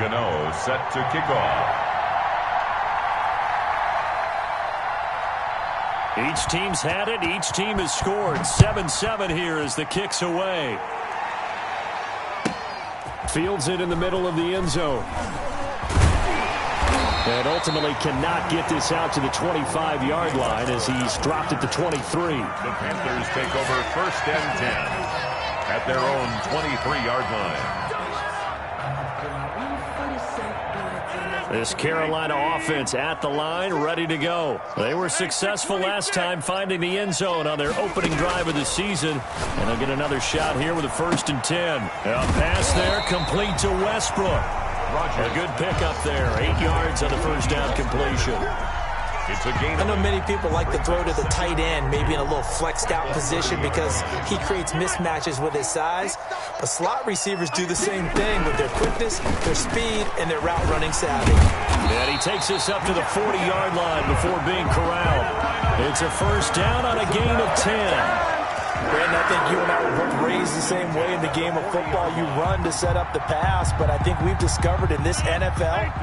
Gano set to kick off. Each team's had it. Each team has scored. 7-7 here as the kick's away. Fields it in the middle of the end zone. And ultimately cannot get this out to the 25-yard line as he's dropped at the 23. The Panthers take over 1st and 10 at their own 23-yard line. This Carolina offense at the line, ready to go. They were successful last time finding the end zone on their opening drive of the season. And they'll get another shot here with a 1st and 10. A pass there, complete to Westbrook. A good pickup there, 8 yards on the first down completion. It's a gain. I know many people like to throw to the tight end, maybe in a little flexed out position because he creates mismatches with his size. But slot receivers do the same thing with their quickness, their speed, and their route running savvy. And he takes this up to the 40-yard line before being corralled. It's a 1st down on a gain of 10. Brandon, I think you and I were both raised the same way in the game of football. You run to set up the pass, but I think we've discovered in this NFL,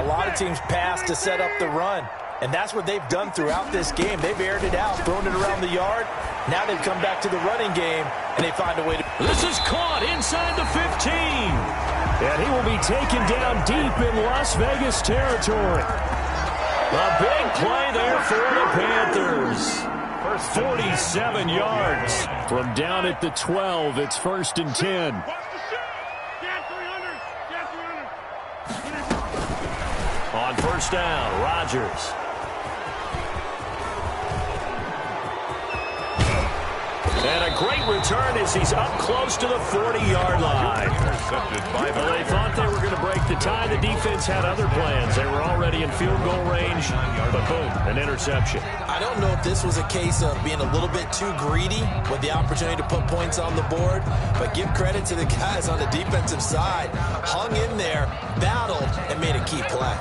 a lot of teams pass to set up the run. And that's what they've done throughout this game. They've aired it out, thrown it around the yard. Now they've come back to the running game, and they find a way to... This is caught inside the 15. And he will be taken down deep in Las Vegas territory. A big play there for the Panthers. 47 yards from down at the 12. It's 1st and 10. On 1st down, Rodgers. And a great return as he's up close to the 40-yard line. Well, they thought they were going to break the tie. The defense had other plans. They were already in field goal range, but boom, an interception. I don't know if this was a case of being a little bit too greedy with the opportunity to put points on the board, but give credit to the guys on the defensive side. Hung in there, battled, and made a key play.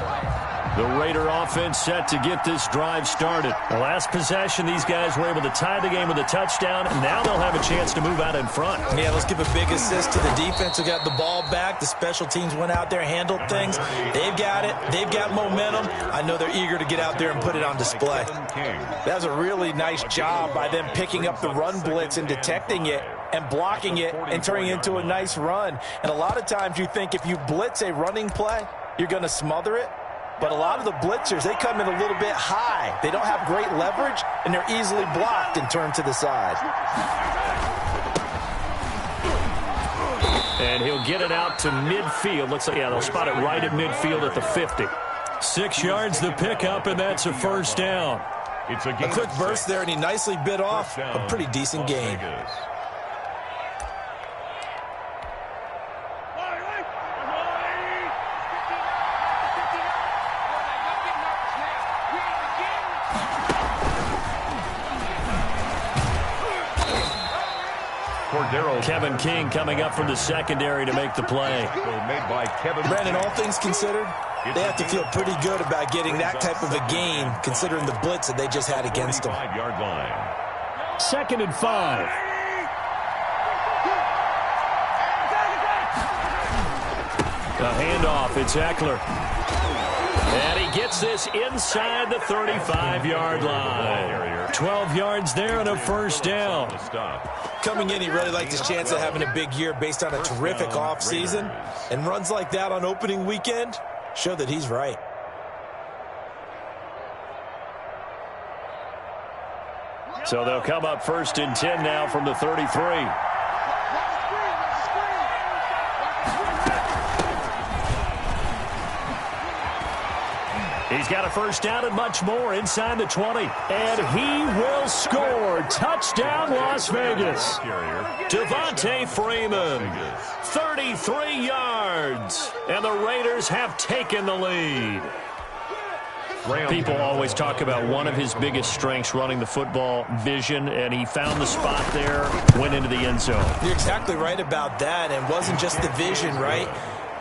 The Raider offense set to get this drive started. The last possession, these guys were able to tie the game with a touchdown, and now they'll have a chance to move out in front. Yeah, let's give a big assist to the defense who got the ball back. The special teams went out there, handled things. They've got it. They've got momentum. I know they're eager to get out there and put it on display. That was a really nice job by them picking up the run blitz and detecting it and blocking it and turning it into a nice run. And a lot of times you think if you blitz a running play, you're going to smother it. But a lot of the blitzers, they come in a little bit high. They don't have great leverage, and they're easily blocked and turned to the side. And he'll get it out to midfield. Looks like, yeah, they'll spot it right at midfield at the 50. 6 yards the pickup, and that's a 1st down. It's a quick burst there, and he nicely bit off a pretty decent gain. Kevin King coming up from the secondary to make the play. Made by Kevin. Brandon, all things considered, they have to feel pretty good about getting that type of a gain considering the blitz that they just had against them. 5-yard line. 2nd and 5. A handoff, it's Eckler. And he gets this inside the 35-yard line. 12 yards there and a 1st down. Coming in, he really liked his chance of having a big year based on a terrific offseason. And runs like that on opening weekend show that he's right. So they'll come up 1st and 10 now from the 33. He's got a 1st down and much more inside the 20. And he will score. Touchdown, Las Vegas. Devontae Freeman, 33 yards. And the Raiders have taken the lead. People always talk about one of his biggest strengths running the football, vision, and he found the spot there, went into the end zone. You're exactly right about that, and wasn't just the vision, right?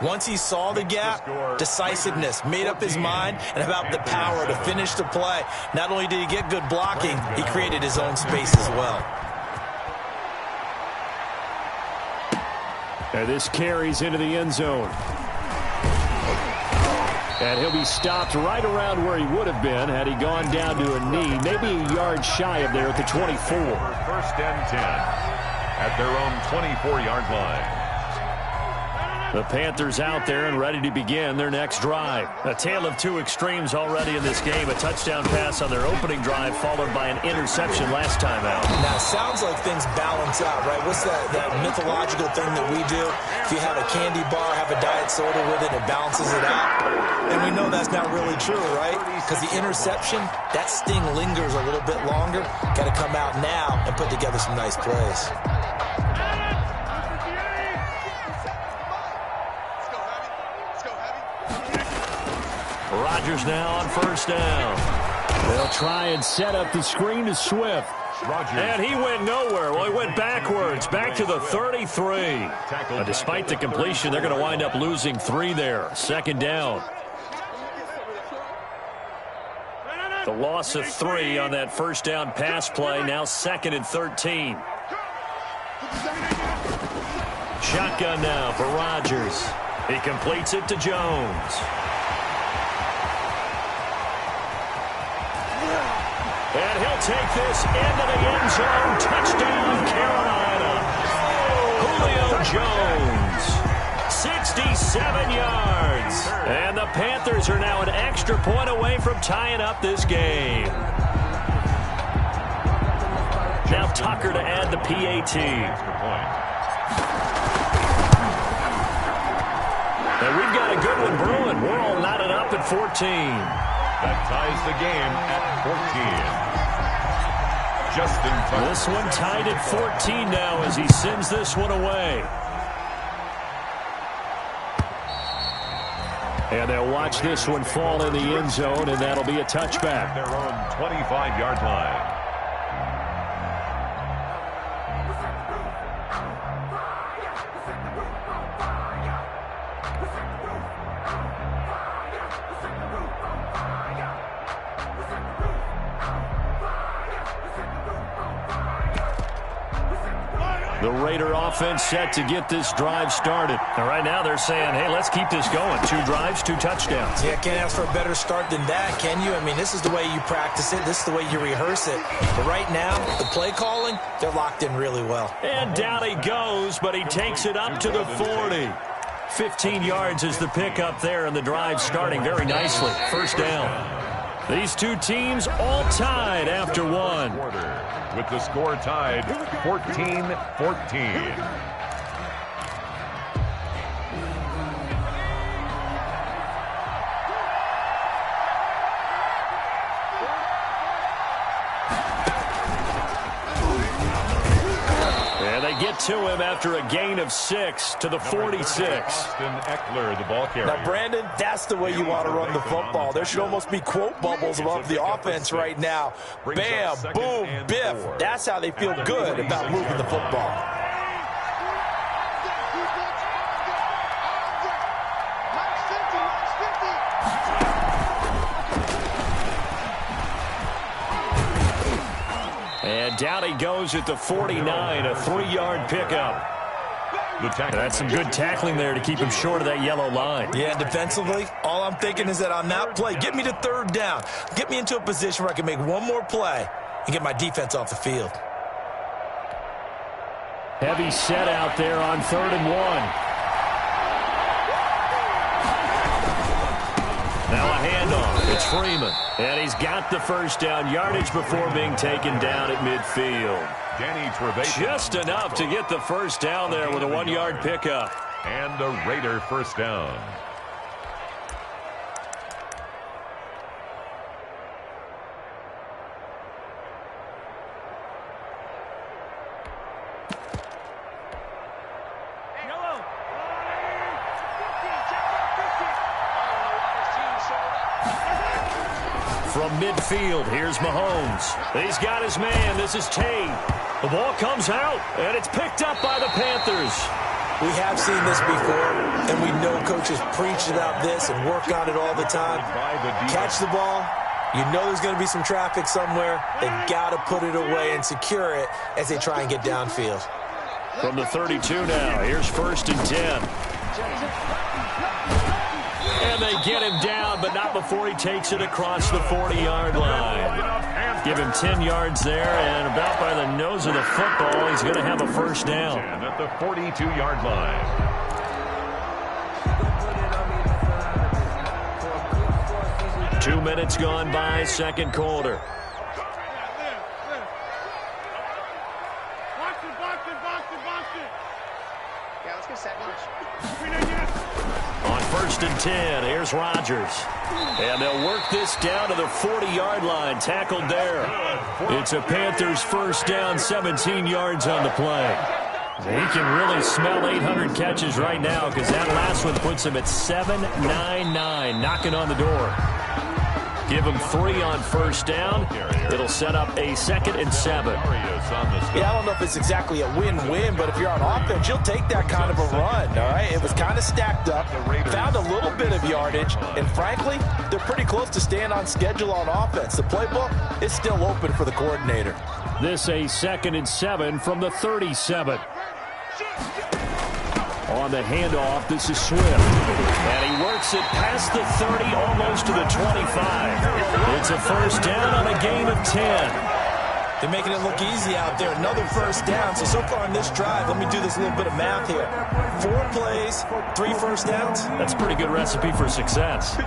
Once he saw the gap, decisiveness, made up his mind, and about the power to finish the play. Not only did he get good blocking, he created his own space as well. And this carries into the end zone. And he'll be stopped right around where he would have been had he gone down to a knee, maybe a yard shy of there at the 24. First and 10 at their own 24-yard line. The Panthers out there and ready to begin their next drive. A tale of two extremes already in this game. A touchdown pass on their opening drive followed by an interception last time out. Now, it sounds like things balance out, right? What's that mythological thing that we do? If you have a candy bar, have a diet soda with it, it balances it out. And we know that's not really true, right? Because the interception, that sting lingers a little bit longer. Got to come out now and put together some nice plays. Rodgers now on first down. They'll try and set up the screen to Swift. Rodgers. And he went nowhere. Well, he went backwards, back to the 33. But despite the completion, they're going to wind up losing 3 there. Second down. The loss of 3 on that first down pass play. Now 2nd and 13. Shotgun now for Rodgers. He completes it to Jones. And he'll take this into the end zone. Touchdown, Carolina. Julio Jones, 67 yards. And the Panthers are now an extra point away from tying up this game. Now Tucker to add the PAT. And we've got a good one brewing. We're all knotted up at 14. That ties the game at 14. Justin Tucker. This one tied at 14 now as he sends this one away. And they'll watch this one fall in the end zone, and that'll be a touchback. Their own 25-yard line. The Raider offense set to get this drive started. And right now they're saying, hey, let's keep this going. 2 drives, 2 touchdowns. Yeah, can't ask for a better start than that, can you? I mean, this is the way you practice it. This is the way you rehearse it. But right now, the play calling, they're locked in really well. And down he goes, but he takes it up to the 40. 15 yards is the pickup there, and the drive starting very nicely. First down. These two teams all tied after one. With the score tied 14-14. And they get to him after a gain of 6 to the 46. Austin Eckler, the ball carrier. Now, Brandon, that's the way you want to run the football. There should almost be quote bubbles above the offense right now. Bam, boom, biff. That's how they feel good about moving the football. And down he goes at the 49, a 3-yard pickup. That's some good tackling there to keep him short of that yellow line. Yeah, defensively, all I'm thinking is that on that play, get me to 3rd down. Get me into a position where I can make one more play and get my defense off the field. Heavy set out there on 3rd and 1. Now a handoff. It's Freeman. And he's got the first down yardage before being taken down at midfield. Just enough to get the first down there with a 1-yard pickup. And a Raider first down. From midfield, here's Mahomes. He's got his man. This is Tate. The ball comes out, and it's picked up by the Panthers. We have seen this before, and we know coaches preach about this and work on it all the time. Catch the ball. You know there's going to be some traffic somewhere. They've got to put it away and secure it as they try and get downfield. From the 32 now, here's 1st and 10. And And they get him down, but not before he takes it across the 40-yard line. Give him 10 yards there, and about by the nose of the football, he's going to have a first down. At the 42-yard line. 2 minutes gone by, second quarter. On 1st and 10, here's Rodgers. And they'll work this down to the 40-yard line, tackled there. It's a Panthers first down, 17 yards on the play. He can really smell 800 catches right now because that last one puts him at 799, knocking on the door. Give him 3 on first down. It'll set up a 2nd and 7. Yeah, I don't know if it's exactly a win-win, but if you're on offense, you'll take that kind of a run, all right? It was kind of stacked up, found a little bit of yardage, and frankly, they're pretty close to staying on schedule on offense. The playbook is still open for the coordinator. This a 2nd and 7 from the 37. On the handoff, this is Swift. And he works it past the 30, almost to the 25. It's a first down on a gain of 10. They're making it look easy out there. Another first down. So far on this drive, let me do this little bit of math here. 4 plays, 3 first downs. That's a pretty good recipe for success.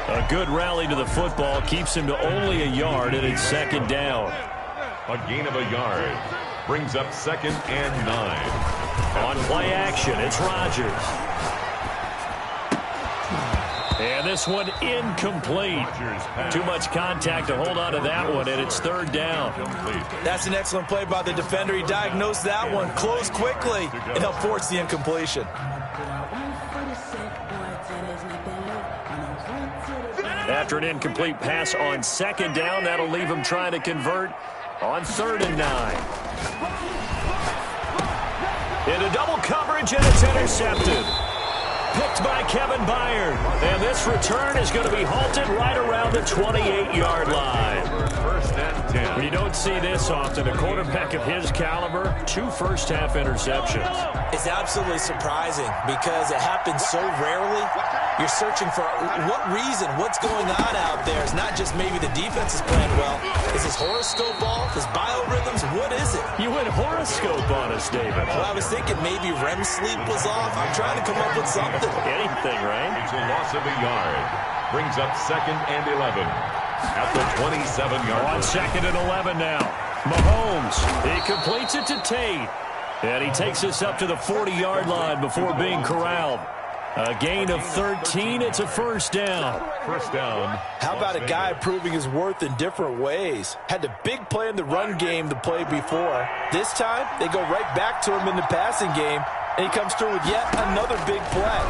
A good rally to the football keeps him to only a yard, and it's 2nd down. A gain of a yard brings up 2nd and 9. On play action, it's Rodgers. And this one incomplete. Too much contact to hold on to that one, and it's 3rd down. That's an excellent play by the defender. He diagnosed that one, closed quickly, and helped force the incompletion. After an incomplete pass on 2nd down, that'll leave him trying to convert on 3rd and 9. Into double coverage, and it's intercepted. Picked by Kevin Byard. And this return is going to be halted right around the 28-yard line. 1st and 10. You don't see this often. A quarterback of his caliber, 2 first-half interceptions. It's absolutely surprising because it happens so rarely. You're searching for what reason, what's going on out there. It's not just maybe the defense is playing well. Is his horoscope off? His biorhythms? What is it? You went horoscope on us, David. Well, I was thinking maybe REM sleep was off. I'm trying to come up with something. Anything, right? It's a loss of a yard. Brings up 2nd and 11. At the 27-yard line. On 2nd and 11 now. Mahomes, he completes it to Tate. And he takes us up to the 40-yard line before being corralled. A gain of 13. It's a first down. First down. How about a guy proving his worth in different ways? Had a big play in the run game the play before. This time, they go right back to him in the passing game, and he comes through with yet another big play.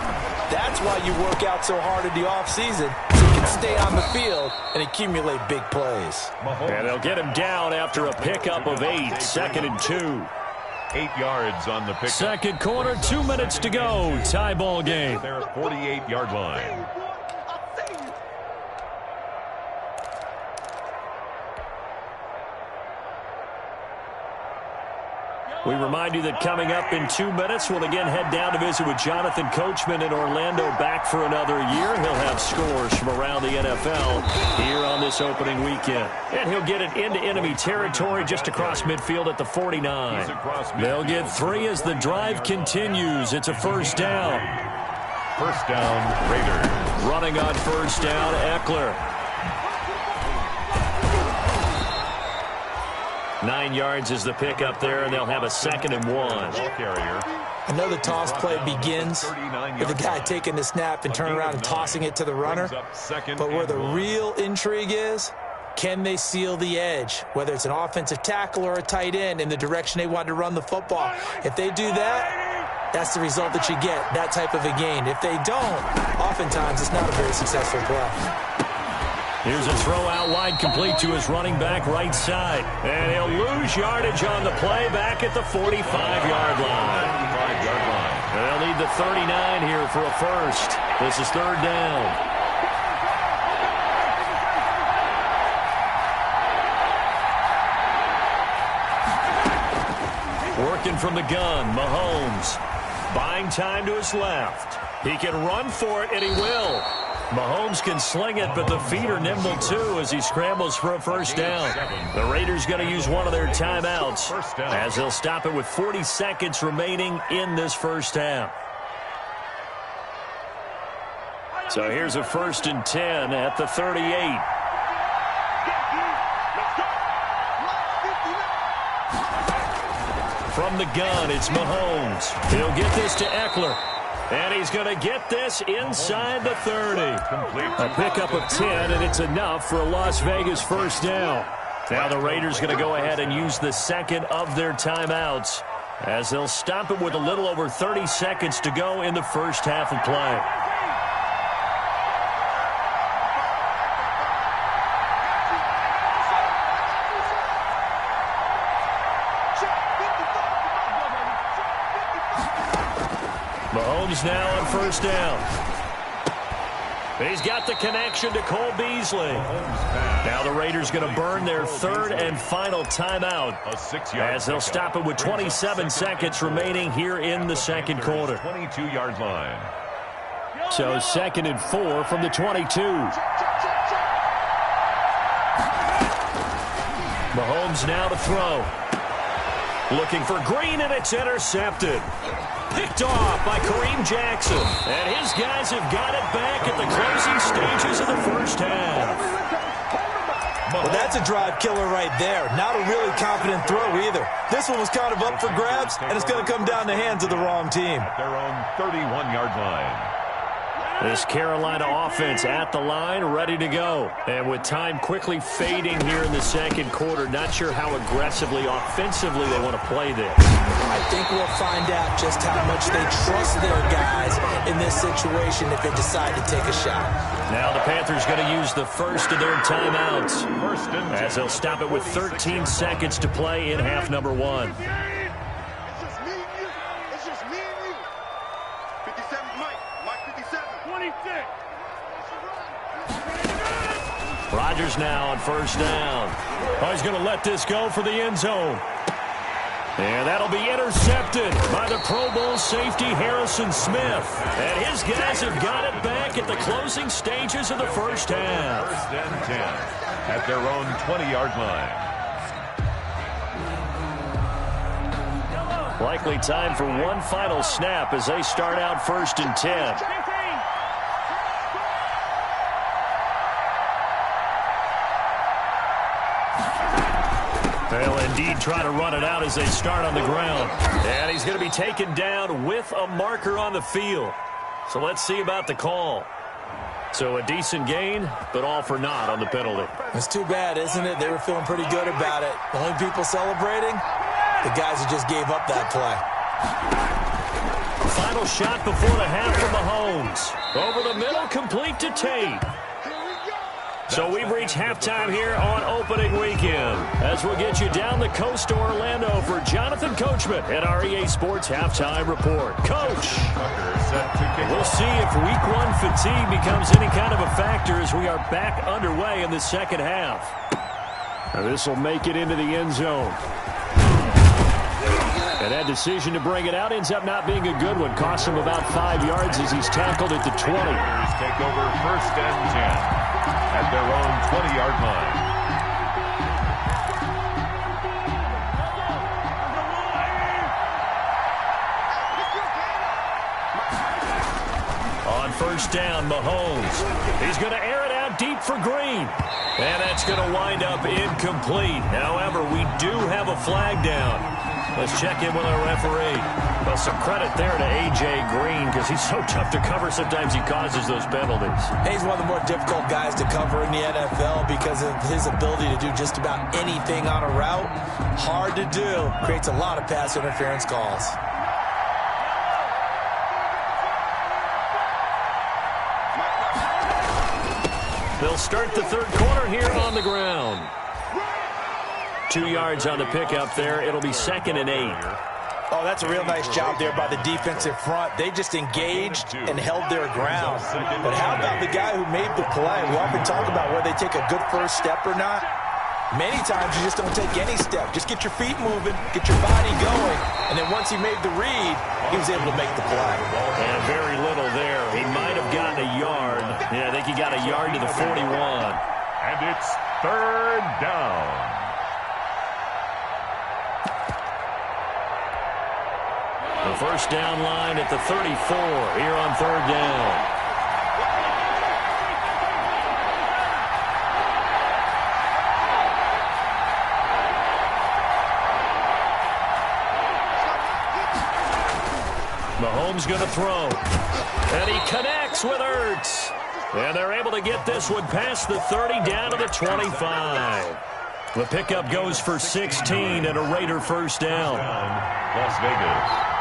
That's why you work out so hard in the offseason, so you can stay on the field and accumulate big plays. And they'll get him down after a pickup of 8. 2nd and 2. 8 yards on the pick. Second quarter, 2 minutes to go. Tie ball game. Their 48-yard line. We remind you that coming up in 2 minutes, we'll again head down to visit with Jonathan Coachman in Orlando, back for another year. He'll have scores from around the NFL here on this opening weekend. And he'll get it into enemy territory just across midfield at the 49. They'll get 3 as the drive continues. It's a first down. First down, Raiders. Running on first down, Eckler. 9 yards is the pickup there, and they'll have a 2nd and 1. I know the toss play begins with the guy taking the snap and turning around and tossing it to the runner. But where the real intrigue is, can they seal the edge, whether it's an offensive tackle or a tight end, in the direction they want to run the football? If they do that, that's the result that you get, that type of a gain. If they don't, oftentimes it's not a very successful play. Here's a throw out wide, complete to his running back right side. And he'll lose yardage on the play back at the 45-yard line. They'll need the 39 here for a first. This is 3rd down. Working from the gun, Mahomes. Buying time to his left. He can run for it, and he will. Mahomes can sling it, but the feet are nimble, too, as he scrambles for a first down. The Raiders going to use one of their timeouts, as they'll stop it with 40 seconds remaining in this first half. So here's a 1st and 10 at the 38. From the gun, it's Mahomes. He'll get this to Eckler. And he's going to get this inside the 30. A pickup of 10, and it's enough for a Las Vegas first down. Now the Raiders going to go ahead and use the second of their timeouts, as they'll stop it with a little over 30 seconds to go in the first half of play. Mahomes now on first down. He's got the connection to Cole Beasley. Now the Raiders going to burn their third and final timeout, as they'll stop it with 27 seconds remaining here in the second quarter. 22-yard line. So 2nd and 4 from the 22. Mahomes now to throw. Looking for Green, and it's intercepted. Picked off by Kareem Jackson. And his guys have got it back at the closing stages of the first half. Well, that's a drive killer right there. Not a really confident throw either. This one was kind of up for grabs, and it's going to come down the hands of the wrong team. At their own 31-yard line. This Carolina offense at the line, ready to go. And with time quickly fading here in the second quarter, not sure how aggressively, offensively they want to play this. I think we'll find out just how much they trust their guys in this situation if they decide to take a shot. Now the Panthers going to use the first of their timeouts, as they'll stop it with 13 seconds to play in half number 1. Rodgers now on first down. Oh, he's going to let this go for the end zone. And that'll be intercepted by the Pro Bowl safety Harrison Smith. And his guys have got it back at the closing stages of the first half. 1st and 10 at their own 20-yard line. Likely time for one final snap as they start out 1st and 10. They'll indeed try to run it out as they start on the ground. And he's going to be taken down with a marker on the field. So let's see about the call. So a decent gain, but all for naught on the penalty. It's too bad, isn't it? They were feeling pretty good about it. The only people celebrating, the guys who just gave up that play. Final shot before the half from Mahomes. Over the middle, complete to Tate. So we've reached halftime here on opening weekend, as we'll get you down the coast to Orlando for Jonathan Coachman at our EA Sports Halftime Report. Coach, we'll see if Week 1 fatigue becomes any kind of a factor as we are back underway in the second half. Now this will make it into the end zone. And that decision to bring it out ends up not being a good one. Cost him about 5 yards as he's tackled at the 20. Take over 1st and 10. At their own 20-yard line. On first down, Mahomes. He's going to air it out deep for Green. And that's going to wind up incomplete. However, we do have a flag down. Let's check in with our referee. Well, some credit there to A.J. Green, because he's so tough to cover. Sometimes he causes those penalties. He's one of the more difficult guys to cover in the NFL because of his ability to do just about anything on a route. Hard to do. Creates a lot of pass interference calls. They'll start the third quarter here on the ground. 2 yards on the pickup there. It'll be 2nd and 8. Oh, that's a real nice job there by the defensive front. They just engaged and held their ground. But how about the guy who made the play? We often talk about whether they take a good first step or not. Many times you just don't take any step. Just get your feet moving, get your body going, and then once he made the read, he was able to make the play. And very little there. He might have gotten a yard. Yeah, I think he got a yard to the 41. And it's third down. The first down line at the 34 here on third down. Mahomes going to throw. And he connects with Ertz. And they're able to get this one past the 30 down to the 25. The pickup goes for 16 and a Raider first down. Las Vegas.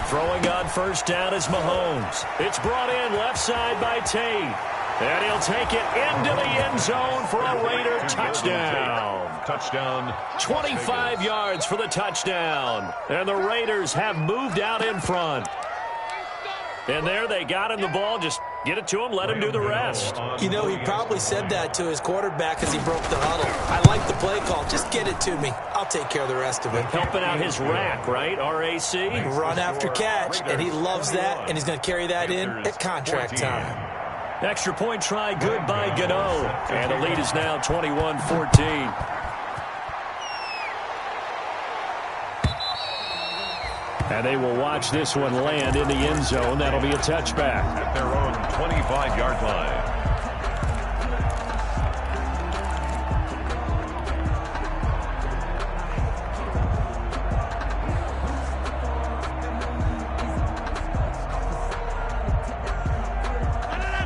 Throwing on first down is Mahomes. It's brought in left side by Tate. And he'll take it into the end zone for a Raider touchdown. Touchdown. 25 yards for the touchdown. And the Raiders have moved out in front. And there they got him the ball. Just get it to him, let him do the rest. You know, he probably said that to his quarterback as he broke the huddle. I like the play call. Just get it to me. I'll take care of the rest of it. Helping out his rack, right? R-A-C? Run after catch, and he loves that, and he's going to carry that in at contract time. Extra point try good by Gano. And the lead is now 21-14. And they will watch this one land in the end zone. That'll be a touchback. At their own 25-yard line.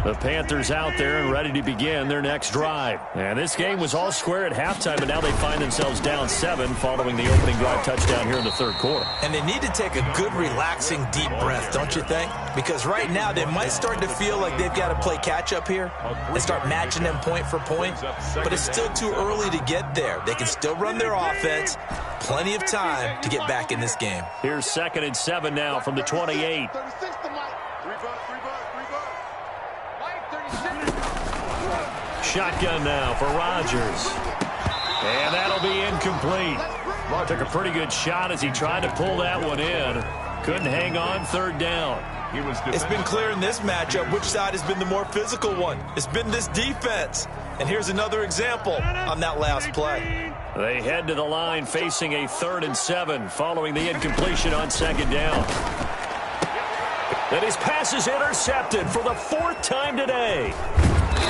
The Panthers out there and ready to begin their next drive. And this game was all square at halftime, but now they find themselves down 7 following the opening drive touchdown here in the third quarter. And they need to take a good, relaxing, deep breath, don't you think? Because right now they might start to feel like they've got to play catch-up here and start matching them point for point. But it's still too early to get there. They can still run their offense. Plenty of time to get back in this game. Here's 2nd and 7 now from the 28. Shotgun now for Rodgers. And that'll be incomplete. Took a pretty good shot as he tried to pull that one in. Couldn't hang on third down. It's been clear in this matchup which side has been the more physical one. It's been this defense. And here's another example on that last play. They head to the line facing a 3rd and 7 following the incompletion on 2nd down. And his pass is intercepted for the 4th time today.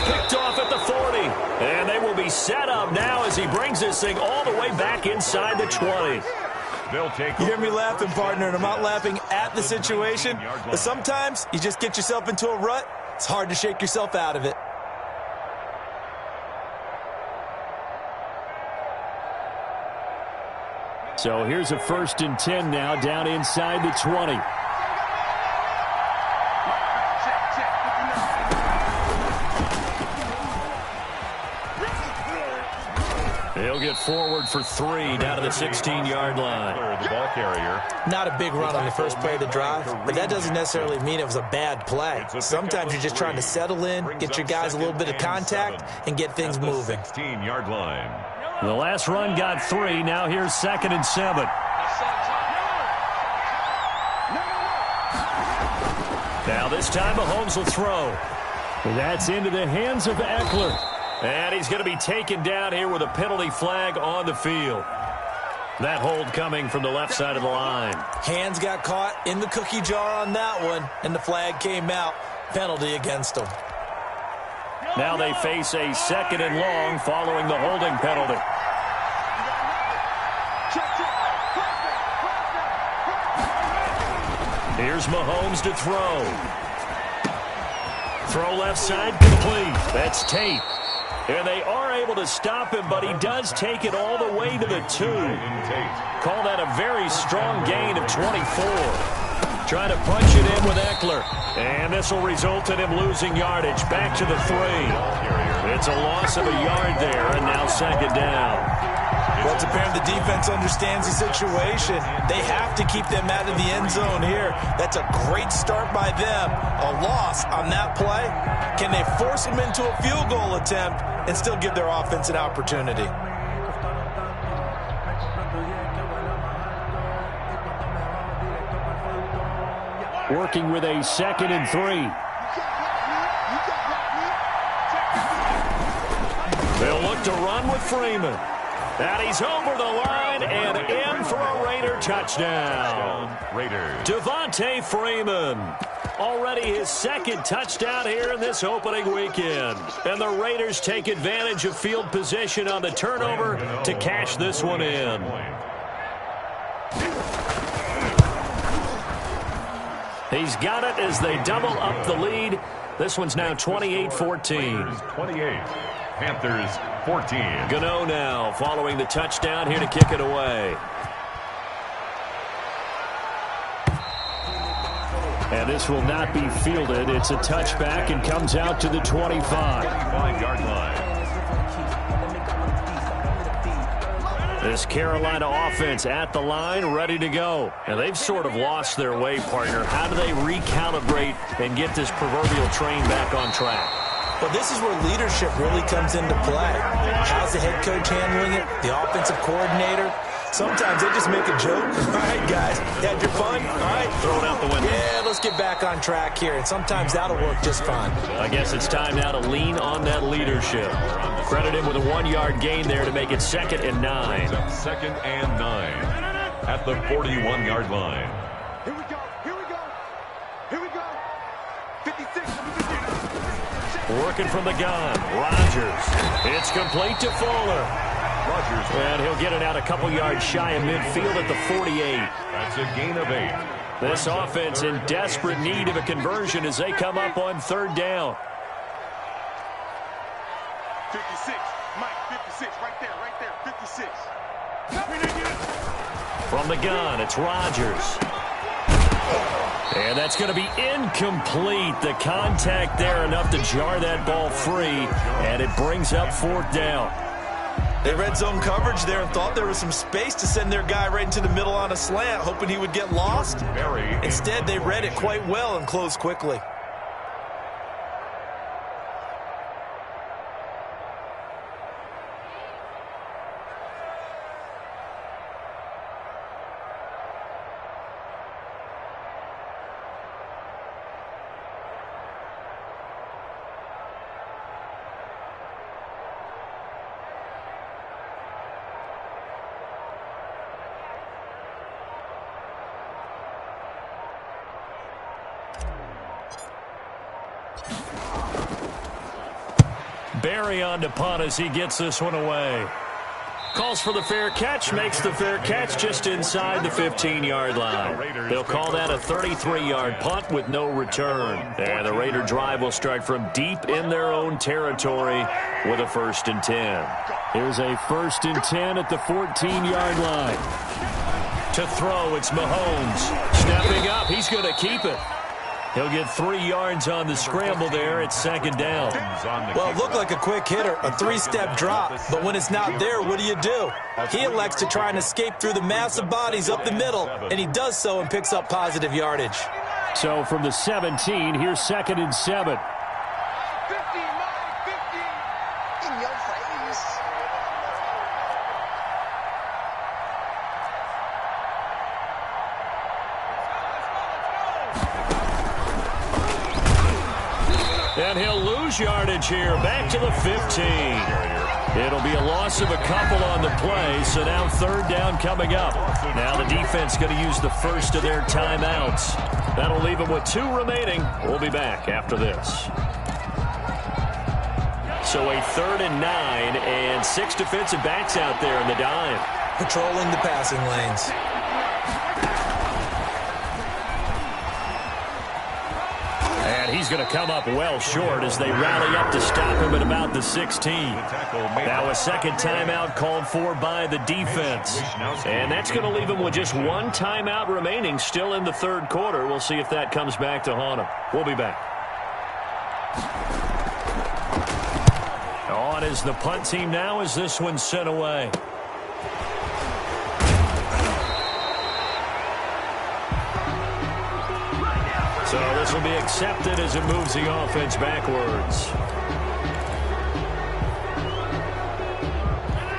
Picked off at the 40. And they will be set up now as he brings this thing all the way back inside the 20. You hear me laughing, partner, and I'm not laughing at the situation. But sometimes you just get yourself into a rut. It's hard to shake yourself out of it. So here's a 1st and 10 now down inside the 20. He'll get forward for 3 down to the 16-yard line. The ball carrier. Not a big run on the first play of the drive, but that doesn't necessarily mean it was a bad play. Sometimes you're just trying to settle in, get your guys a little bit of contact, and get things moving. 16-yard line. The last run got 3. Now here's 2nd and 7. Now this time Mahomes will throw. That's into the hands of Eckler. And he's going to be taken down here with a penalty flag on the field. That hold coming from the left side of the line. Hands got caught in the cookie jar on that one, and the flag came out. Penalty against them. Now they face a 2nd and long following the holding penalty. Here's Mahomes to throw. Throw left side, complete. That's Tate. And they are able to stop him, but he does take it all the way to the 2. Call that a very strong gain of 24. Trying to punch it in with Eckler. And this will result in him losing yardage. Back to the 3. It's a loss of a yard there, and now 2nd down. Well, it's apparent the defense understands the situation. They have to keep them out of the end zone here. That's a great start by them. A loss on that play. Can they force them into a field goal attempt and still give their offense an opportunity? Working with a 2nd and 3. They'll look to run with Freeman. And he's over the line and in for a Raider touchdown. Devontae Freeman. Already his 2nd touchdown here in this opening weekend. And the Raiders take advantage of field position on the turnover to cash this one in. He's got it as they double up the lead. This one's now 28-14. 28. Panthers 14. Gano now following the touchdown here to kick it away. And this will not be fielded. It's a touchback and comes out to the 25-yard line. This Carolina offense at the line, ready to go. And they've sort of lost their way, partner. How do they recalibrate and get this proverbial train back on track? Well, this is where leadership really comes into play. How's the head coach handling it? The offensive coordinator? Sometimes they just make a joke. All right, guys, had your fun? All right, throw it out the window. Yeah, let's get back on track here. And sometimes that'll work just fine. I guess it's time now to lean on that leadership. Credit him with a 1-yard gain there to make it 2nd and 9. 2nd and 9 at the 41-yard line. Here we go. Here we go. Here we go. 56. Working from the gun. Rodgers. It's complete to Fuller. Rodgers. And he'll get it out a couple yards shy of midfield at the 48. That's a gain of 8. This offense in desperate need of a conversion as they come up on 3rd down. 56. Mike, 56. Right there. 56. From the gun, it's Rodgers. And that's going to be incomplete. The contact there enough to jar that ball free, and it brings up 4th down. They read zone coverage there and thought there was some space to send their guy right into the middle on a slant, hoping he would get lost. Instead, they read it quite well and closed quickly. Barry on to punt as he gets this one away. Calls for the fair catch, makes the fair catch just inside the 15-yard line. They'll call that a 33-yard punt with no return. And the Raider drive will start from deep in their own territory with a 1st and 10. Here's a 1st and 10 at the 14-yard line. To throw, it's Mahomes. Stepping up, he's going to keep it. He'll get 3 yards on the scramble there. It's 2nd down. Well, it looked like a quick hitter, a 3-step drop. But when it's not there, what do? He elects to try and escape through the massive bodies up the middle, and he does so and picks up positive yardage. So from the 17, here's 2nd and 7. 50, Mike, 50. In your face. And he'll lose yardage here, back to the 15. It'll be a loss of a couple on the play, so now 3rd down coming up. Now the defense going to use the first of their timeouts. That'll leave them with 2 remaining. We'll be back after this. So a 3rd and 9, and 6 defensive backs out there in the dime. Patrolling the passing lanes. And he's going to come up well short as they rally up to stop him at about the 16. Now a 2nd timeout called for by the defense. And that's going to leave him with just 1 timeout remaining still in the 3rd quarter. We'll see if that comes back to haunt him. We'll be back. On is the punt team now as this one's sent away. So this will be accepted as it moves the offense backwards.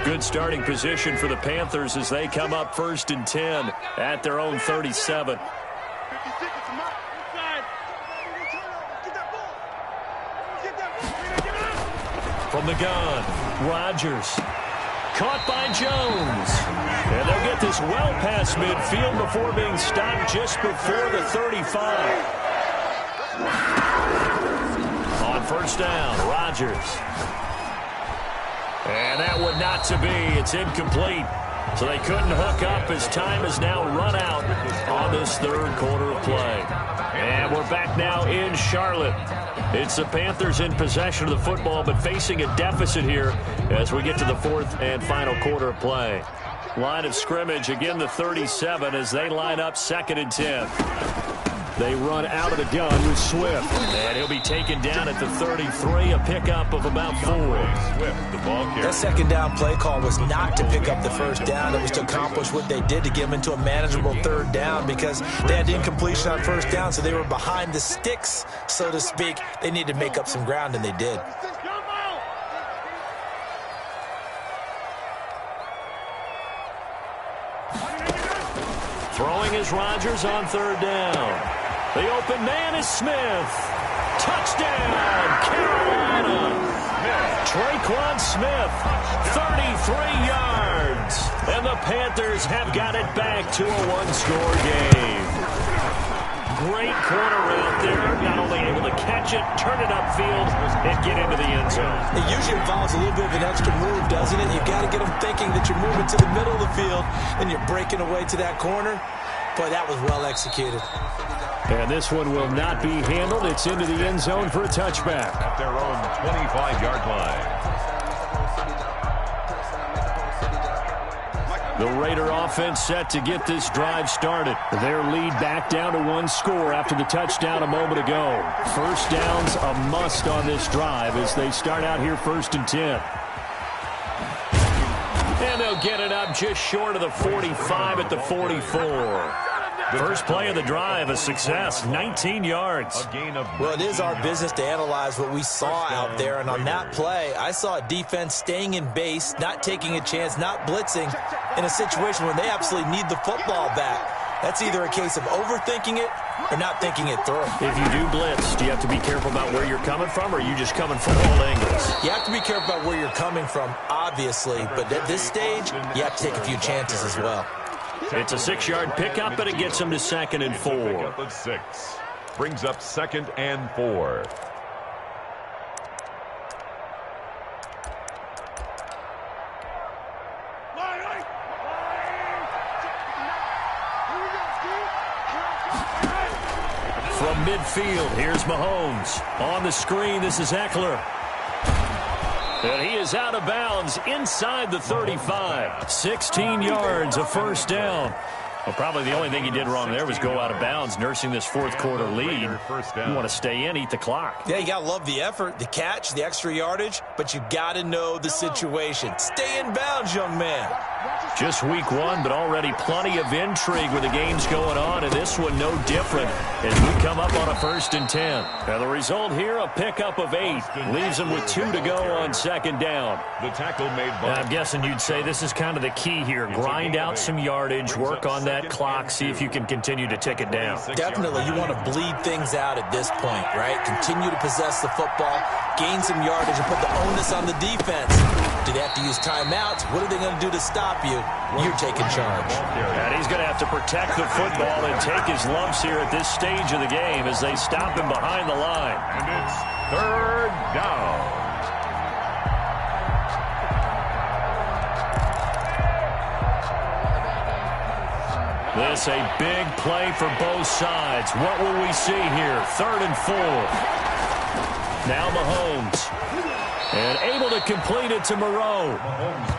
Good starting position for the Panthers as they come up 1st and 10 at their own 37. From the gun, Rodgers. Caught by Jones. And they'll get this well past midfield before being stopped just before the 35. On 1st down, Rodgers. And that one not to be. It's incomplete. So they couldn't hook up as time has now run out on this 3rd quarter of play. And we're back now in Charlotte. It's the Panthers in possession of the football, but facing a deficit here as we get to the 4th and final quarter of play. Line of scrimmage, again the 37 as they line up 2nd and 10. They run out of the gun with Swift. And he'll be taken down at the 33, a pickup of about 4. Swift, the ball carrier. That 2nd down play call was not to pick up the 1st down. It was to accomplish what they did to get them into a manageable 3rd down because they had incompletion on 1st down, so they were behind the sticks, so to speak. They needed to make up some ground, and they did. Throwing is Rodgers on 3rd down. The open man is Smith. Touchdown, Carolina. Traquan Smith, 33 yards. And the Panthers have got it back to a 1-score game. Great corner out there. Not only able to catch it, turn it upfield, and get into the end zone. It usually involves a little bit of an extra move, doesn't it? You've got to get them thinking that you're moving to the middle of the field and you're breaking away to that corner. Boy, that was well executed. And this one will not be handled. It's into the end zone for a touchback. At their own 25-yard line. The Raider offense set to get this drive started. Their lead back down to 1 score after the touchdown a moment ago. 1st down's a must on this drive as they start out here 1st and 10. And they'll get it up just short of the 45 at the 44. First play of the drive, a success, 19 yards. Well, it is our business to analyze what we saw out there, and on that play, I saw a defense staying in base, not taking a chance, not blitzing, in a situation where they absolutely need the football back. That's either a case of overthinking it or not thinking it through. If you do blitz, do you have to be careful about where you're coming from, or are you just coming from all angles? You have to be careful about where you're coming from, obviously, but at this stage, you have to take a few chances as well. It's a 6-yard pickup, and it gets them to 2nd and 4. 6. Brings up 2nd and 4. From midfield, here's Mahomes. On the screen, this is Eckler. And he is out of bounds inside the 35. 16 yards, a 1st down. Well, probably the only thing he did wrong there was go out of bounds, nursing this 4th quarter lead. You want to stay in, eat the clock. Yeah, you got to love the effort, the catch, the extra yardage, but you got to know the situation. Stay in bounds, young man. Just week 1, but already plenty of intrigue with the games going on, and this one no different as we come up on a 1st and 10. And the result here, a pickup of 8. Leaves them with 2 to go on 2nd down. The tackle made by... I'm guessing you'd say this is kind of the key here. Grind out some yardage, work on that clock, see if you can continue to tick it down. Definitely, you want to bleed things out at this point, right? Continue to possess the football, gain some yardage, and put the onus on the defense. Do they have to use timeouts? What are they going to do to stop you? You're taking charge. And he's going to have to protect the football and take his lumps here at this stage of the game as they stop him behind the line. And it's 3rd down. This a big play for both sides. What will we see here? 3rd and 4. Now Mahomes. And able to complete it to Moreau.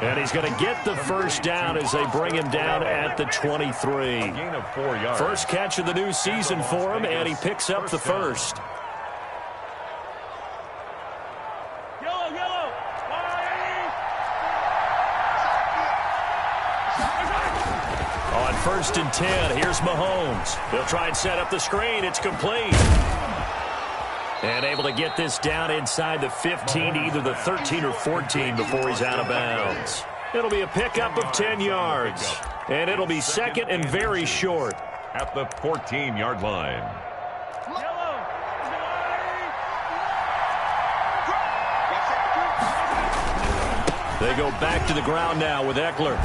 And he's going to get the 1st down as they bring him down at the 23. Gain of 4 yards. First catch of the new season for him, and he picks up the 1st. On 1st and 10, here's Mahomes. They'll try and set up the screen. It's complete. And able to get this down inside the 15, either the 13 or 14 before he's out of bounds. It'll be a pickup of 10 yards. And it'll be second and very short. At the 14-yard line. They go back to the ground now with Eckler.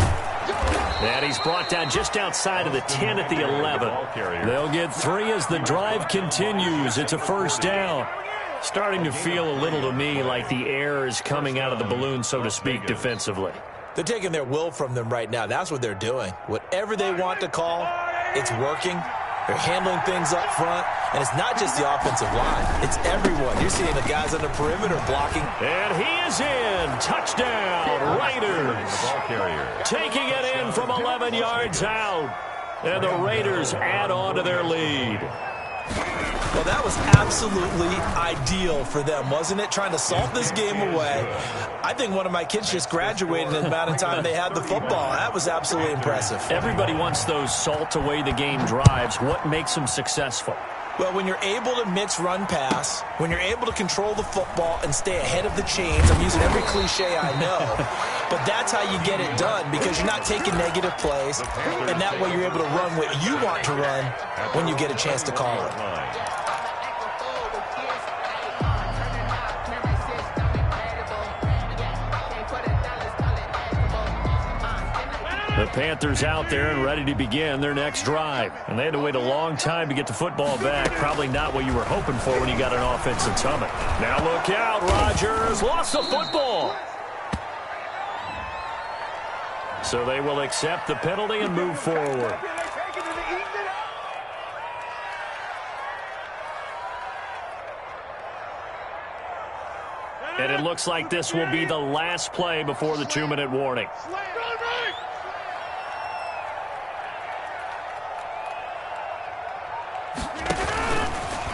And he's brought down just outside of the 10 at the 11. They'll get 3 as the drive continues. It's a first down. Starting to feel a little to me like the air is coming out of the balloon, so to speak, defensively. They're taking their will from them right now. That's what they're doing. Whatever they want to call, it's working. They're handling things up front. And it's not just the offensive line. It's everyone. You're seeing the guys on the perimeter blocking. And he is in. Touchdown, Raiders. Taking it in from 11 yards out. And the Raiders add on to their lead. Well, that was absolutely ideal for them, wasn't it? Trying to salt this game away. I think one of my kids just graduated in the amount of time they had the football. That was absolutely impressive. Everybody wants those salt away the game drives. What makes them successful? Well, when you're able to mix run-pass, when you're able to control the football and stay ahead of the chains, I'm using every cliche I know, but that's how you get it done because you're not taking negative plays, and that way you're able to run what you want to run when you get a chance to call it. The Panthers out there and ready to begin their next drive. And they had to wait a long time to get the football back. Probably not what you were hoping for when you got an offensive summit. Now look out, Rodgers lost the football. So they will accept the penalty and move forward. And it looks like this will be the last play before the 2-minute warning.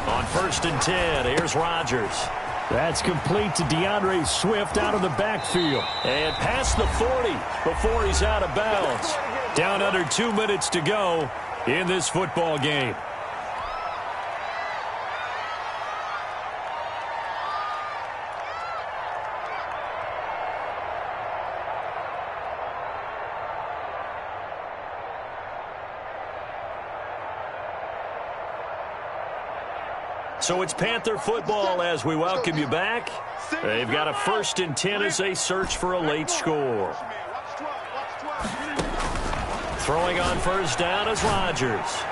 On 1st and 10, here's Rodgers. That's complete to DeAndre Swift out of the backfield. And past the 40 before he's out of bounds. Down under 2 minutes to go in this football game. So it's Panther football as we welcome you back. They've got a 1st and 10 as they search for a late score. Throwing on 1st down is Rodgers.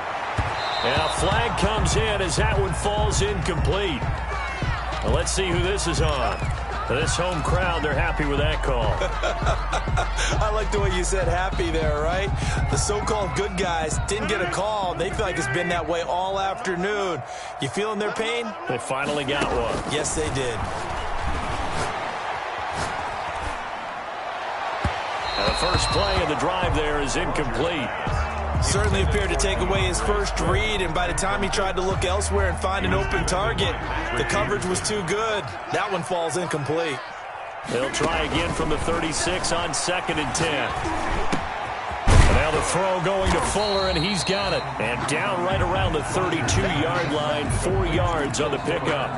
And a flag comes in as that one falls incomplete. Well, let's see who this is on. This home crowd, they're happy with that call. I like the way you said happy there, right? The so-called good guys didn't get a call. They feel like it's been that way all afternoon. You feeling their pain? They finally got one. Yes, they did. And the first play of the drive there is incomplete. Certainly appeared to take away his first read, and by the time he tried to look elsewhere and find an open target, the coverage was too good. That one falls incomplete. They'll try again from the 36 on 2nd and 10. And now the throw going to Fuller, and he's got it. And down right around the 32-yard line, 4 yards on the pickup.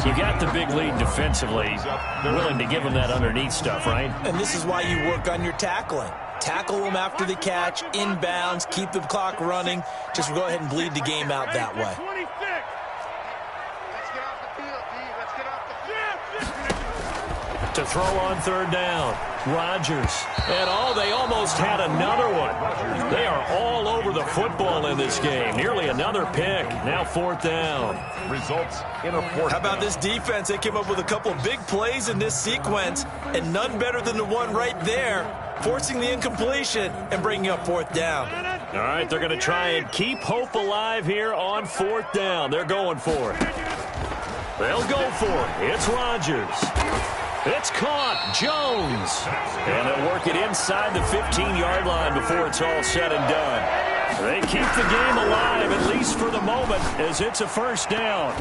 You got the big lead defensively, willing to give him that underneath stuff, right? And this is why you work on your tackling. Tackle them after the catch, inbounds, keep the clock running. Just go ahead and bleed the game out that way. To throw on 3rd down, Rodgers. And they almost had another one. They are all over the football in this game. Nearly another pick. Now 4th down. Results in a 4th. How about this defense? They came up with a couple of big plays in this sequence, and none better than the one right there, forcing the incompletion and bringing up 4th down. All right, they're going to try and keep hope alive here on 4th down. They're going for it. They'll go for it. It's Rodgers. It's caught. Jones. And they'll work it inside the 15-yard line before it's all said and done. They keep the game alive, at least for the moment, as it's a 1st down.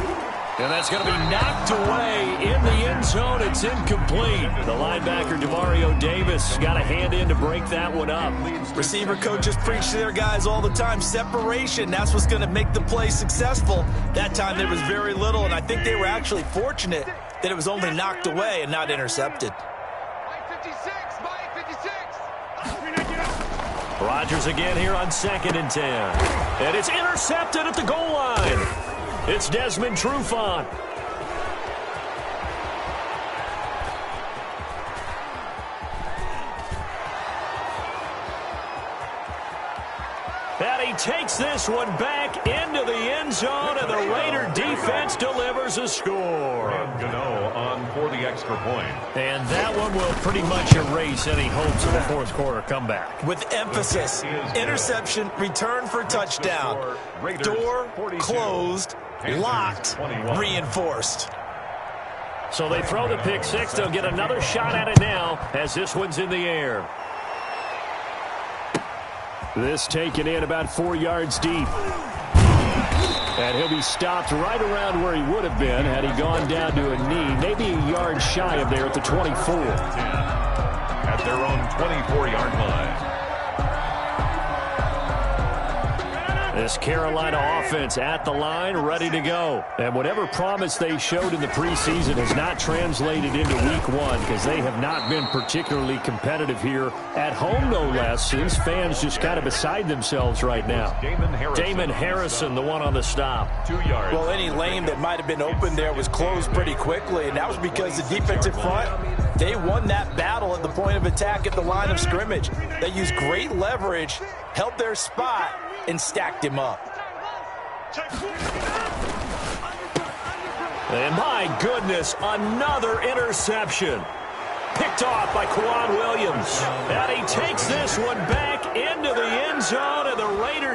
And that's going to be knocked away in the end zone. It's incomplete. The linebacker, Demario Davis, got a hand in to break that one up. Receiver coaches preach to their guys all the time. Separation, that's what's going to make the play successful. That time there was very little, and I think they were actually fortunate that it was only knocked away and not intercepted. Rodgers again here on 2nd and 10. And it's intercepted at the goal line. It's Desmond Trufant. And he takes this one back into the end zone, and the Raider defense delivers a score. And Gano on for the extra point. And that one will pretty much erase any hopes of a fourth quarter comeback. With emphasis, interception, return for touchdown. Door closed, locked, reinforced. So they throw the pick six. They'll get another shot at it now as this one's in the air. This taken in about 4 yards deep. And he'll be stopped right around where he would have been had he gone down to a knee, maybe a yard shy of there at the 24. At their own 24-yard line. This Carolina offense at the line, ready to go. And whatever promise they showed in the preseason has not translated into week one because they have not been particularly competitive here at home, no less, since fans just kind of beside themselves right now. Damon Harrison, the one on the stop. 2 yards. Well, any lane that might have been open there was closed pretty quickly, and that was because the defensive front, they won that battle at the point of attack at the line of scrimmage. They used great leverage, held their spot, and stacked him up. And my goodness, another interception. Picked off by Quan Williams. And he takes this one back into the end zone, and the Raiders